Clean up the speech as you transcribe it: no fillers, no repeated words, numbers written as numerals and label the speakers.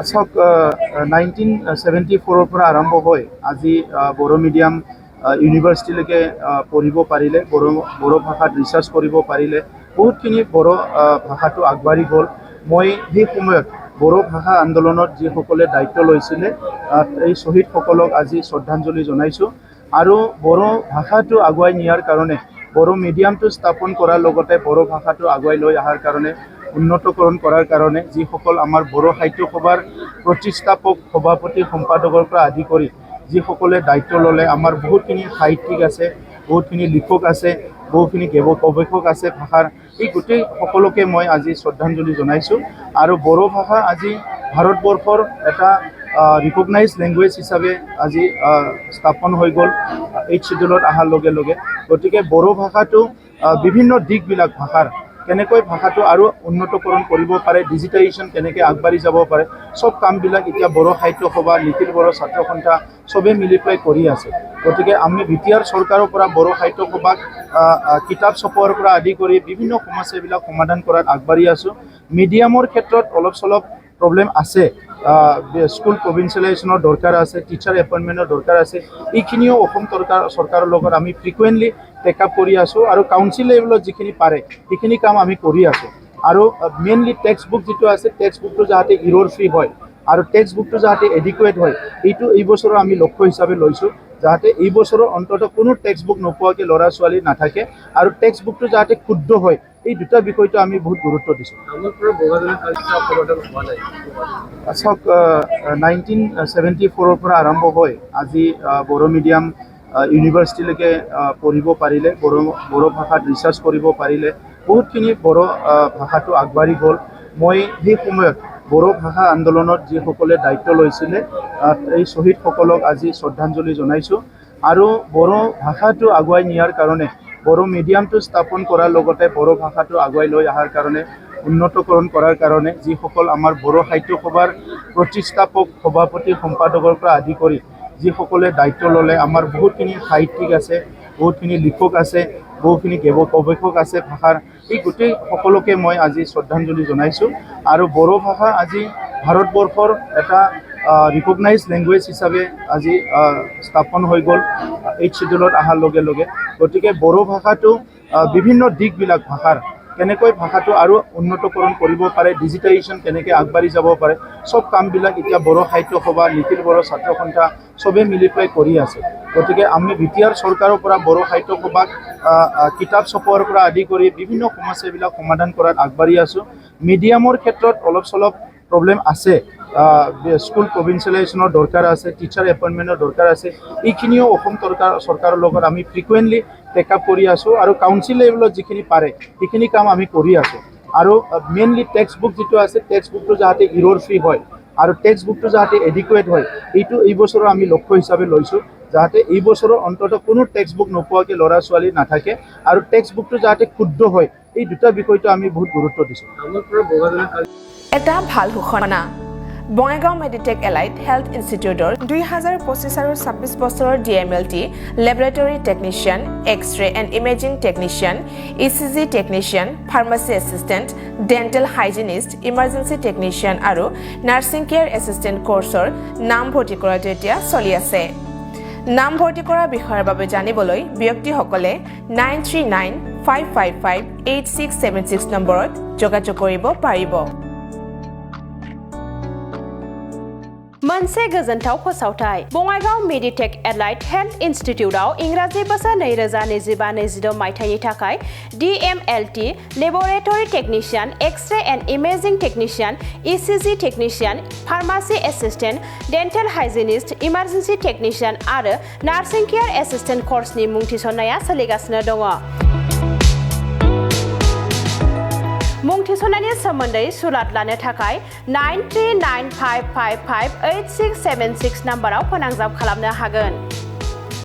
Speaker 1: চাওক 1974 পৰা আৰম্ভ হয় আজি বড়ো মিডিয়াম ইউনিভাৰ্চিটিলৈকে পঢ়িব পাৰিলে বড়ো ভাষাত ৰিচাৰ্চ কৰিব পাৰিলে বহুতখিনি বড়ো ভাষাটো আগবাঢ়ি গ'ল মই সেই সময়ত বড়ো ভাষা আন্দোলনত যিসকলে দায়িত্ব লৈছিলে এই শ্বহীদসকলক আজি শ্ৰদ্ধাঞ্জলি জনাইছোঁ আৰু বড়ো ভাষাটো আগুৱাই নিয়াৰ কাৰণে বড়ো মিডিয়ামটো স্থাপন কৰাৰ লগতে বড়ো ভাষাটো আগুৱাই লৈ অহাৰ কাৰণে উন্নতকৰণ কৰাৰ কাৰণে যিসকল আমাৰ বড়ো সাহিত্য সভাৰ প্ৰতিষ্ঠাপক সভাপতি সম্পাদকৰ পৰা আদি কৰি যিসকলে দায়িত্ব ল'লে আমাৰ বহুতখিনি সাহিত্যিক আছে বহুতখিনি লিখক আছে বহুখিনি গৱেষক আছে ভাষাৰ এই গোটেই সকলোকে মই আজি শ্ৰদ্ধাঞ্জলি জনাইছোঁ আৰু বড়ো ভাষা আজি ভাৰতবৰ্ষৰ এটা ৰিকগনাইজ লেংগুৱেজ হিচাপে আজি স্থাপন হৈ গ'ল 8th শিডিউলত অহাৰ লগে লগে গতিকে বড়ো ভাষাটো বিভিন্ন দিশবিলাক ভাষাৰ কেনেকৈ ভাষাটো আৰু উন্নতকৰণ কৰিব পাৰে ডিজিটাইজেশ্যন কেনেকৈ আগবাঢ়ি যাব পাৰে সব কামবিলাক এতিয়া বড়ো সাহিত্য সভা নিখিল বড়ো ছাত্ৰ সন্থা চবেই মিলি পেলাই কৰি আছে গতিকে আমি বিটিআৰ চৰকাৰৰ পৰা বড়ো সাহিত্য সভাক কিতাপ ছপোৱাৰ পৰা আদি কৰি বিভিন্ন সমস্যাবিলাক সমাধান কৰাত আগবাঢ়ি আছোঁ মিডিয়ামৰ ক্ষেত্ৰত অলপ চলপ প্ৰব্লেম আছে স্কুল প্ৰভিন্সিয়েলাইজেশ্যনৰ দৰকাৰ আছে টিচাৰ এপইণ্টমেণ্টৰ দৰকাৰ আছে এইখিনিও অসম চৰকাৰৰ লগত আমি ফ্ৰিকুৱেণ্টলি টেকআপ কৰি আছোঁ আৰু কাউন্সিল লেভেলত যিখিনি পাৰে সেইখিনি কাম আমি কৰি আছোঁ আৰু মেইনলি টেক্সট বুক যিটো আছে টেক্সট বুকটো যাতে ইৰ'ৰ ফ্ৰী হয় আৰু টেক্সট বুকটো যাতে এডিকুৱেট হয় এইটো এই বছৰৰ আমি লক্ষ্য হিচাপে লৈছোঁ যাতে এই বছৰৰ অন্ততঃ কোনো টেক্সট বুক নোপোৱাকৈ ল'ৰা ছোৱালী নাথাকে আৰু টেক্সট বুকটো যাতে শুদ্ধ হয় এই দুটা বিষয়টো আমি বহুত গুৰুত্ব দিছোঁ চাওক 1974 পৰা আৰম্ভ হয় আজি বড়ো মিডিয়াম ইউনিভাৰ্চিটিলৈকে পঢ়িব পাৰিলে বড়ো ভাষাত ৰিচাৰ্চ কৰিব পাৰিলে বহুতখিনি বড়ো ভাষাটো আগবাঢ়ি গ'ল মই সেই সময়ত বড়ো ভাষা আন্দোলনত যিসকলে দায়িত্ব লৈছিলে এই শ্বহীদসকলক আজি শ্ৰদ্ধাঞ্জলি জনাইছোঁ আৰু বড়ো ভাষাটো আগুৱাই নিয়াৰ কাৰণে বড়ো মিডিয়ামটো স্থাপন কৰাৰ লগতে বড়ো ভাষাটো আগুৱাই লৈ অহাৰ কাৰণে উন্নতকৰণ কৰাৰ কাৰণে যিসকল আমাৰ বড়ো সাহিত্য সভাৰ প্ৰতিষ্ঠাপক সভাপতি সম্পাদকৰ পৰা আদি কৰি যিসকলে দায়িত্ব ল'লে আমাৰ বহুতখিনি সাহিত্যিক আছে বহুতখিনি লিখক আছে বহুখিনি গৱেষক আছে ভাষাৰ এই গোটেই সকলোকে মই আজি শ্ৰদ্ধাঞ্জলি জনাইছোঁ আৰু বড়ো ভাষা আজি ভাৰতবৰ্ষৰ এটা ৰিকগনাইজ লেংগুৱেজ হিচাপে আজি স্থাপন হৈ গ'ল 8th শিডিউলত অহাৰ লগে লগে গতিকে বড়ো ভাষাটো বিভিন্ন দিশবিলাক ভাষাৰ কেনেকৈ ভাষাটো আৰু উন্নতকৰণ কৰিব পাৰে ডিজিটাইজেশ্যন কেনেকৈ আগবাঢ়ি যাব পাৰে সব কামবিলাক এতিয়া বড়ো সাহিত্য সভা নিখিল বড়ো ছাত্ৰ সন্থা চবেই মিলি পেলাই কৰি আছে গতিকে আমি বিটিআৰ চৰকাৰৰ পৰা বড়ো সাহিত্য সভাক কিতাপ ছপোৱাৰ পৰা আদি কৰি বিভিন্ন সমস্যাবিলাক সমাধান কৰাত আগবাঢ়ি আছোঁ মিডিয়ামৰ ক্ষেত্ৰত অলপ চলপ প্ৰব্লেম আছে স্কুল প্ৰভিন্সিয়েলাইজেশ্যনৰ দৰকাৰ আছে টিচাৰ এপইণ্টমেণ্টৰ দৰকাৰ আছে এইখিনিও অসম চৰকাৰৰ লগত আমি ফ্ৰিকুৱেণ্টলি টেকআপ কৰি আছোঁ আৰু কাউন্সিল লেভেলত যিখিনি পাৰে সেইখিনি কাম আমি কৰি আছোঁ আৰু মেইনলি টেক্সট বুক যিটো আছে টেক্সট বুকটো যাতে ইৰ'ৰ ফ্ৰী হয় আৰু টেক্সট বুকটো যাতে এডিকুৱেট হয় এইটো এই বছৰৰ আমি লক্ষ্য হিচাপে লৈছোঁ যাতে এই বছৰৰ অন্ততঃ কোনো টেক্সট বুক নোপোৱাকৈ ল'ৰা ছোৱালী নাথাকে আৰু টেক্সট বুকটো যাতে শুদ্ধ হয় এই দুটা বিষয়টো আমি বহুত গুৰুত্ব দিছোঁ
Speaker 2: এটা ভাল ঘোষণা বঙাইগাঁও মেডিটেক এলাইড হেল্থ ইনষ্টিটিউটৰ 2025 আৰু 26 বছৰৰ DMLT laboratory technician X-ray and imaging technician ECG technician pharmacy assistant dental hygienist emergency technician আৰু নাৰ্ছিং কেয়াৰ এছিষ্টেণ্ট কোৰ্চৰ নাম ভৰ্তি কৰাটো এতিয়া চলি আছে নাম ভৰ্তি কৰাৰ বিষয়ৰ বাবে জানিবলৈ ব্যক্তিসকলে 9395558676 নম্বৰত যোগাযোগ কৰিব পাৰিব
Speaker 3: मोनसे गोजोनथाव फोसावथाय बङाइगाव मेडिटेक एलाइड हेल्थ इन्स्टिट्यूटआव इंराजि बोसोर 2025-26 मायथाइनि थाखाय DMLT laboratory technician X-ray and imaging technician ECG technician pharmacy assistant dental hygienist emergency technician आरो नार्सिं केयार एसिस्टेंट कोर्सनि मुं थिसननाया सोलिगासिनो दङ मुं थिसननायनि सोमोन्दै सुलाद लानो थाखाय 9395558676 नाम्बाराव फोनांजाब खालामनो हागोन।